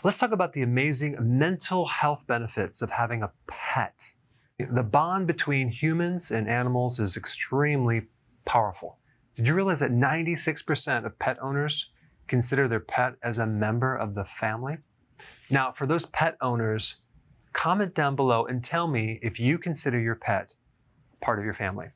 Let's talk about the amazing mental health benefits of having a pet. The bond between humans and animals is extremely powerful. Did you realize that 96% of pet owners consider their pet as a member of the family? Now, for those pet owners, comment down below and tell me if you consider your pet part of your family.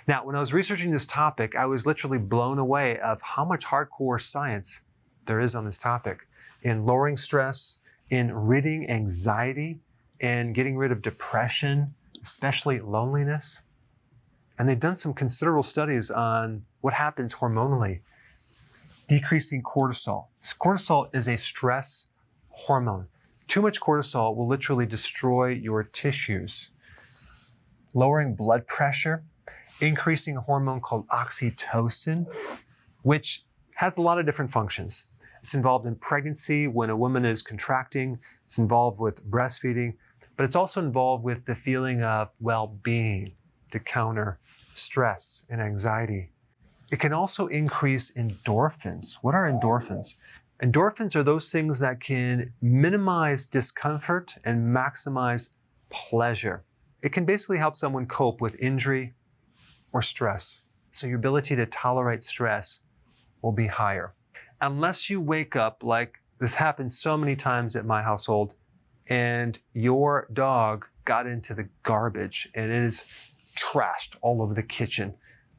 Now, when I was researching this topic, I was literally blown away of how much hardcore science there is on this topic in lowering stress, in ridding anxiety, and getting rid of depression, especially loneliness. And they've done some considerable studies on what happens hormonally, decreasing cortisol. Cortisol is a stress hormone. Too much cortisol will literally destroy your tissues. Lowering blood pressure, increasing a hormone called oxytocin, which has a lot of different functions. It's involved in pregnancy when a woman is contracting. It's involved with breastfeeding, but it's also involved with the feeling of well-being to counter stress and anxiety. It can also increase endorphins. What are endorphins? Endorphins are those things that can minimize discomfort and maximize pleasure. It can basically help someone cope with injury or stress. So your ability to tolerate stress will be higher. Unless you wake up, like this happens so many times at my household, and your dog got into the garbage and it is trashed all over the kitchen.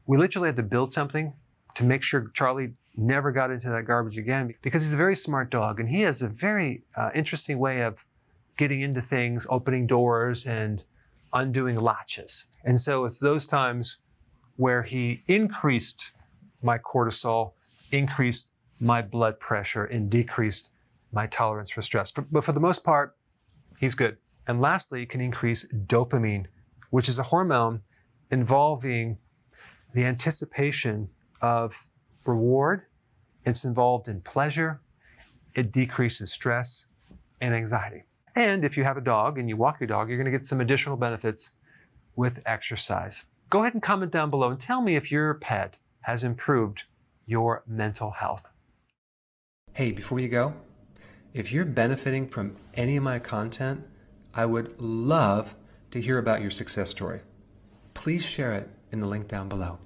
We literally had to build something to make sure Charlie never got into that garbage again, because he's a very smart dog and he has a very interesting way of getting into things, opening doors and undoing latches. And so it's those times where he increased my cortisol, increased my blood pressure, and decreased my tolerance for stress. But for the most part, he's good. And lastly, it can increase dopamine, which is a hormone involving the anticipation of reward. It's involved in pleasure. It decreases stress and anxiety. And if you have a dog and you walk your dog, you're going to get some additional benefits with exercise. Go ahead and comment down below and tell me if your pet has improved your mental health. Hey, before you go, if you're benefiting from any of my content, I would love to hear about your success story. Please share it in the link down below.